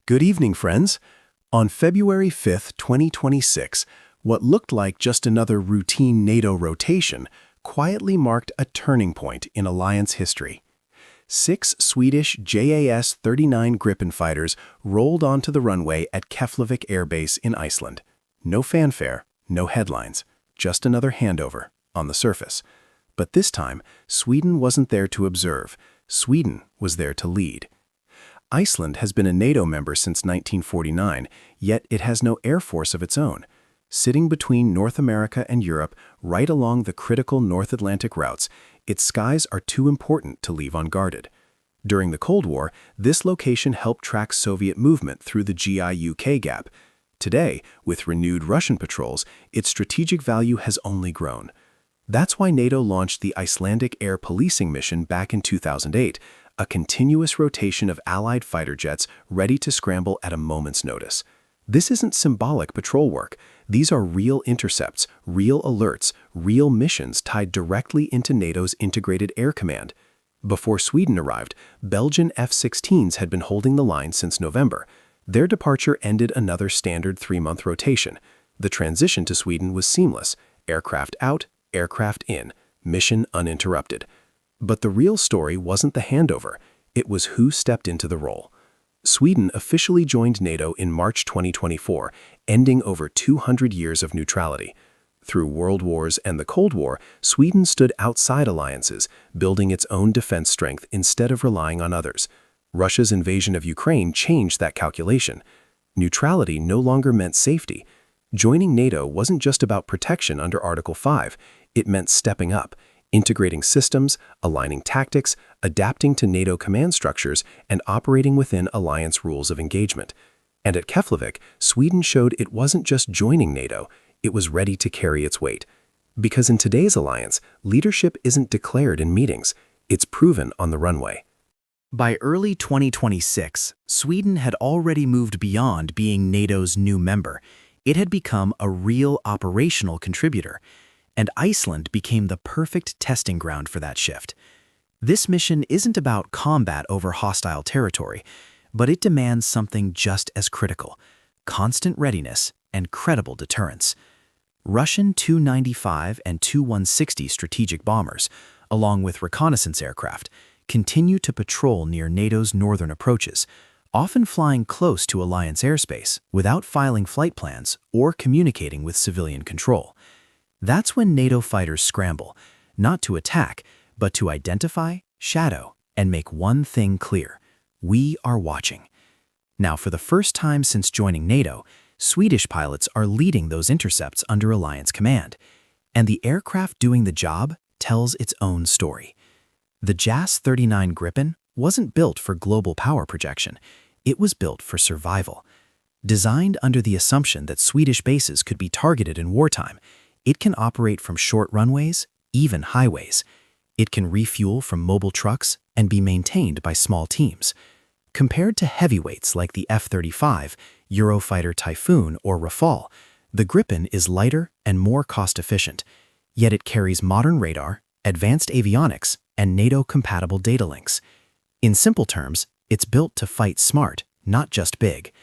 Good evening, friends. On February 5th, 2026, what looked like just another routine NATO rotation quietly marked a turning point in alliance history. 6 Swedish JAS-39 Gripen fighters rolled onto the runway at Keflavik Air Base in Iceland. No fanfare, no headlines, just another handover on the surface. But this time, Sweden wasn't there to observe. Sweden was there to lead. Iceland has been a NATO member since 1949, yet it has no air force of its own. Sitting between North America and Europe, right along the critical North Atlantic routes, its skies are too important to leave unguarded. During the Cold War, this location helped track Soviet movement through the GI-UK gap. Today, with renewed Russian patrols, its strategic value has only grown. That's why NATO launched the Icelandic Air Policing Mission back in 2008, a continuous rotation of Allied fighter jets ready to scramble at a moment's notice. This isn't symbolic patrol work. These are real intercepts, real alerts, real missions tied directly into NATO's integrated air command. Before Sweden arrived, Belgian F-16s had been holding the line since November. Their departure ended another standard 3-month rotation. The transition to Sweden was seamless. Aircraft out, aircraft in, mission uninterrupted. But the real story wasn't the handover, it was who stepped into the role. Sweden officially joined NATO in March 2024, ending over 200 years of neutrality. Through World Wars and the Cold War, Sweden stood outside alliances, building its own defense strength instead of relying on others. Russia's invasion of Ukraine changed that calculation. Neutrality no longer meant safety. Joining NATO wasn't just about protection under Article 5, it meant stepping up. Integrating systems, aligning tactics, adapting to NATO command structures, and operating within alliance rules of engagement. And at Keflavik, Sweden showed it wasn't just joining NATO, it was ready to carry its weight. Because in today's alliance, leadership isn't declared in meetings, it's proven on the runway. By early 2026, Sweden had already moved beyond being NATO's new member. It had become a real operational contributor. And Iceland became the perfect testing ground for that shift. This mission isn't about combat over hostile territory, but it demands something just as critical: constant readiness and credible deterrence. Russian Tu-95 and Tu-160 strategic bombers, along with reconnaissance aircraft, continue to patrol near NATO's northern approaches, often flying close to alliance airspace without filing flight plans or communicating with civilian control. That's when NATO fighters scramble, not to attack, but to identify, shadow, and make one thing clear: we are watching. Now, for the first time since joining NATO, Swedish pilots are leading those intercepts under Alliance command. And the aircraft doing the job tells its own story. The JAS-39 Gripen wasn't built for global power projection. It was built for survival. Designed under the assumption that Swedish bases could be targeted in wartime, it can operate from short runways, even highways. It can refuel from mobile trucks and be maintained by small teams. Compared to heavyweights like the F-35, Eurofighter Typhoon, or Rafale, the Gripen is lighter and more cost-efficient. Yet it carries modern radar, advanced avionics, and NATO-compatible data links. In simple terms, it's built to fight smart, not just big.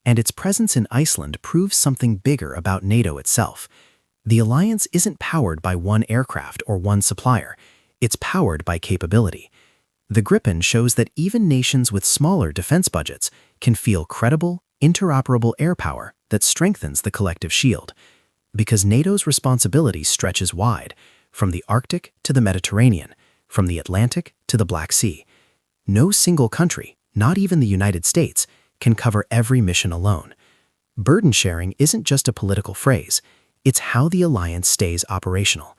And its presence in Iceland proves something bigger about NATO itself. The alliance isn't powered by one aircraft or one supplier. It's powered by capability. The Gripen shows that even nations with smaller defense budgets can feel credible, interoperable air power that strengthens the collective shield. Because NATO's responsibility stretches wide, from the Arctic to the Mediterranean, from the Atlantic to the Black Sea. No single country, not even the United States, can cover every mission alone. Burden sharing isn't just a political phrase. It's how the alliance stays operational.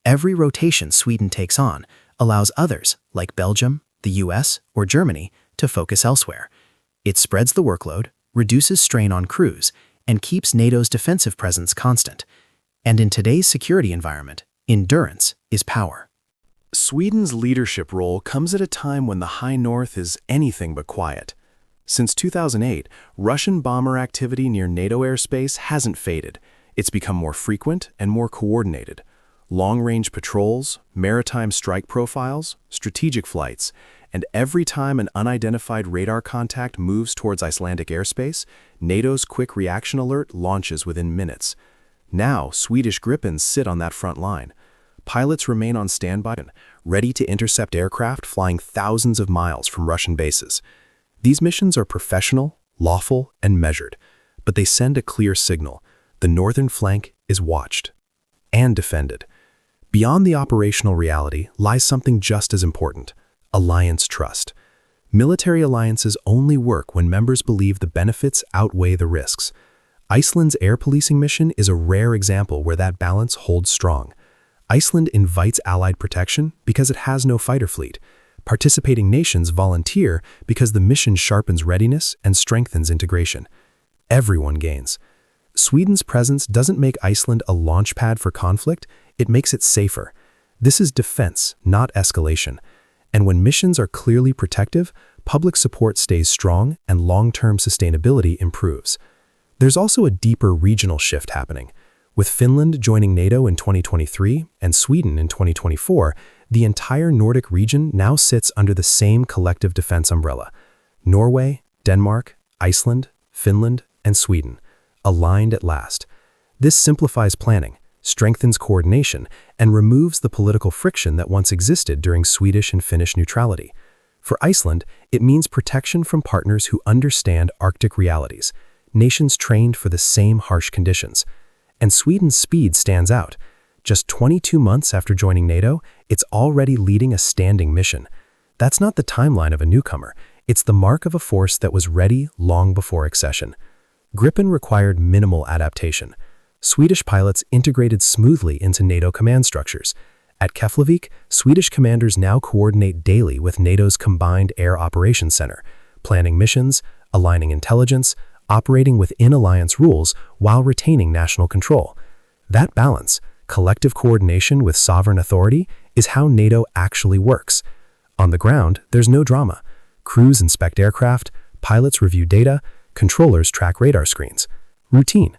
Every rotation Sweden takes on allows others, like Belgium, the US, or Germany, to focus elsewhere. It spreads the workload, reduces strain on crews, and keeps NATO's defensive presence constant. And in today's security environment, endurance is power. Sweden's leadership role comes at a time when the High North is anything but quiet. Since 2008, Russian bomber activity near NATO airspace hasn't faded. It's become more frequent and more coordinated. Long-range patrols, maritime strike profiles, strategic flights, And every time an unidentified radar contact moves towards Icelandic airspace, NATO's quick reaction alert launches within minutes. Now, Swedish Gripens sit on that front line. Pilots remain on standby, ready to intercept aircraft flying thousands of miles from Russian bases. These missions are professional, lawful, and measured, but they send a clear signal. The northern flank is watched and defended. Beyond the operational reality lies something just as important: alliance trust. Military alliances only work when members believe the benefits outweigh the risks. Iceland's air policing mission is a rare example where that balance holds strong. Iceland invites allied protection because it has no fighter fleet. Participating nations volunteer because the mission sharpens readiness and strengthens integration. Everyone gains. Sweden's presence doesn't make Iceland a launchpad for conflict, it makes it safer. This is defense, not escalation. And when missions are clearly protective, public support stays strong and long-term sustainability improves. There's also a deeper regional shift happening. With Finland joining NATO in 2023 and Sweden in 2024, the entire Nordic region now sits under the same collective defense umbrella. Norway, Denmark, Iceland, Finland, and Sweden, aligned at last. This simplifies planning, strengthens coordination, and removes the political friction that once existed during Swedish and Finnish neutrality. For Iceland, it means protection from partners who understand Arctic realities, nations trained for the same harsh conditions. And Sweden's speed stands out. Just 22 months after joining NATO, it's already leading a standing mission. That's not the timeline of a newcomer. It's the mark of a force that was ready long before accession. Gripen required minimal adaptation. Swedish pilots integrated smoothly into NATO command structures. At Keflavik, Swedish commanders now coordinate daily with NATO's Combined Air Operations Center, planning missions, aligning intelligence, operating within alliance rules while retaining national control. That balance, collective coordination with sovereign authority, is how NATO actually works. On the ground, there's no drama. Crews inspect aircraft, pilots review data, controllers track radar screens. Routine.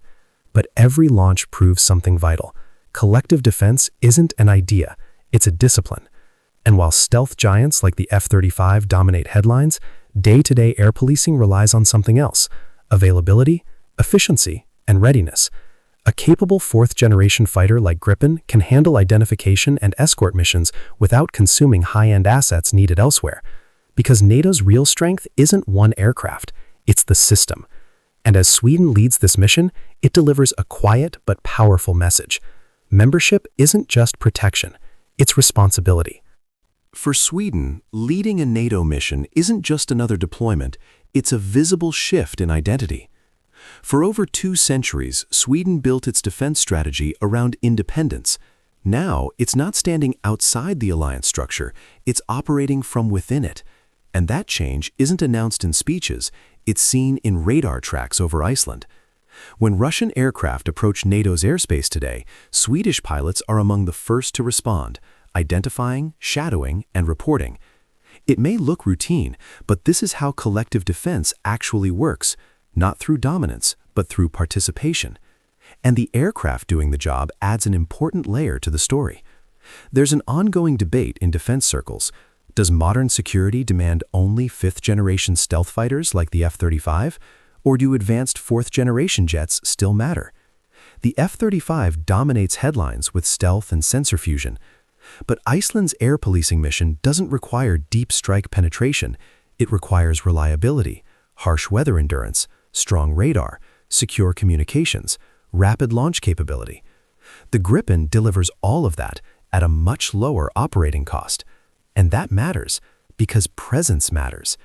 But every launch proves something vital. Collective defense isn't an idea, it's a discipline. And while stealth giants like the F-35 dominate headlines, day-to-day air policing relies on something else: availability, efficiency, and readiness. A capable fourth-generation fighter like Gripen can handle identification and escort missions without consuming high-end assets needed elsewhere. Because NATO's real strength isn't one aircraft, it's the system. And as Sweden leads this mission, it delivers a quiet but powerful message. Membership isn't just protection, it's responsibility. For Sweden, leading a NATO mission isn't just another deployment, it's a visible shift in identity. For over 2 centuries, Sweden built its defense strategy around independence. Now, it's not standing outside the alliance structure, it's operating from within it. And that change isn't announced in speeches, it's seen in radar tracks over Iceland. When Russian aircraft approach NATO's airspace today, Swedish pilots are among the first to respond, identifying, shadowing, and reporting. It may look routine, but this is how collective defense actually works, not through dominance, but through participation. And the aircraft doing the job adds an important layer to the story. There's an ongoing debate in defense circles. Does modern security demand only 5th-generation stealth fighters like the F-35, or do advanced 4th-generation jets still matter? The F-35 dominates headlines with stealth and sensor fusion, but Iceland's air policing mission doesn't require deep strike penetration. It requires reliability, harsh weather endurance, strong radar, secure communications, rapid launch capability. The Gripen delivers all of that at a much lower operating cost. And that matters, because presence matters.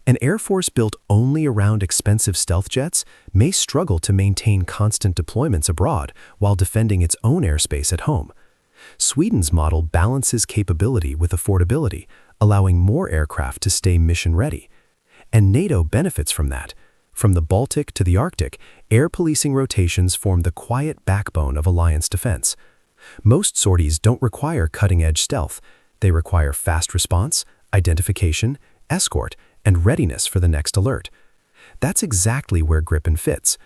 An air force built only around expensive stealth jets may struggle to maintain constant deployments abroad while defending its own airspace at home. Sweden's model balances capability with affordability, allowing more aircraft to stay mission-ready. And NATO benefits from that. From the Baltic to the Arctic, air policing rotations form the quiet backbone of alliance defense. Most sorties don't require cutting-edge stealth. They require fast response, identification, escort, and readiness for the next alert. That's exactly where Gripen fits.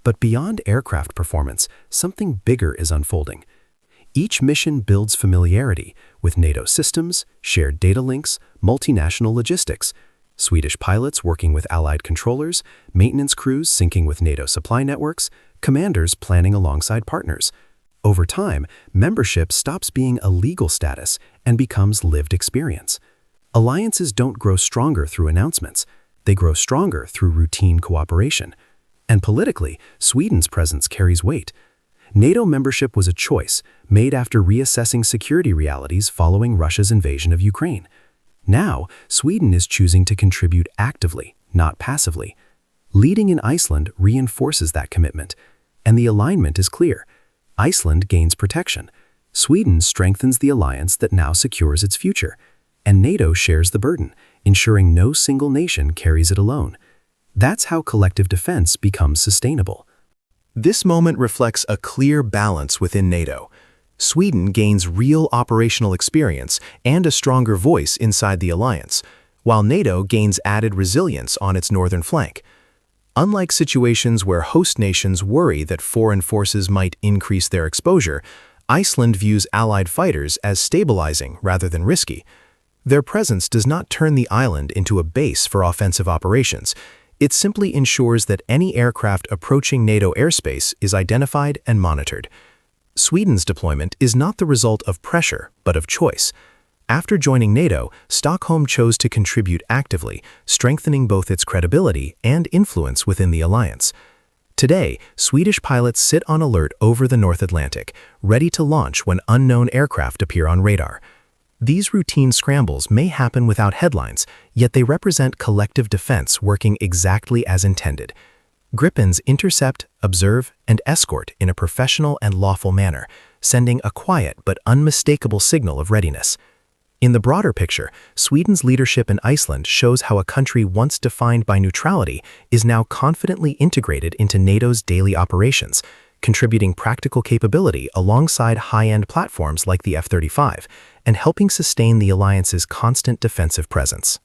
But beyond aircraft performance, something bigger is unfolding. Each mission builds familiarity with NATO systems, shared data links, multinational logistics, Swedish pilots working with Allied controllers, maintenance crews syncing with NATO supply networks, commanders planning alongside partners. Over time, membership stops being a legal status and becomes lived experience. Alliances don't grow stronger through announcements. They grow stronger through routine cooperation. And politically, Sweden's presence carries weight. NATO membership was a choice made after reassessing security realities following Russia's invasion of Ukraine. Now, Sweden is choosing to contribute actively, not passively. Leading in Iceland reinforces that commitment, and the alignment is clear. Iceland gains protection. Sweden strengthens the alliance that now secures its future, and NATO shares the burden, ensuring no single nation carries it alone. That's how collective defense becomes sustainable. This moment reflects a clear balance within NATO. Sweden gains real operational experience and a stronger voice inside the alliance, while NATO gains added resilience on its northern flank. Unlike situations where host nations worry that foreign forces might increase their exposure, Iceland views Allied fighters as stabilizing rather than risky. Their presence does not turn the island into a base for offensive operations. It simply ensures that any aircraft approaching NATO airspace is identified and monitored. Sweden's deployment is not the result of pressure, but of choice. After joining NATO, Stockholm chose to contribute actively, strengthening both its credibility and influence within the alliance. Today, Swedish pilots sit on alert over the North Atlantic, ready to launch when unknown aircraft appear on radar. These routine scrambles may happen without headlines, yet they represent collective defense working exactly as intended. Gripens intercept, observe, and escort in a professional and lawful manner, sending a quiet but unmistakable signal of readiness. In the broader picture, Sweden's leadership in Iceland shows how a country once defined by neutrality is now confidently integrated into NATO's daily operations, contributing practical capability alongside high-end platforms like the F-35, and helping sustain the alliance's constant defensive presence.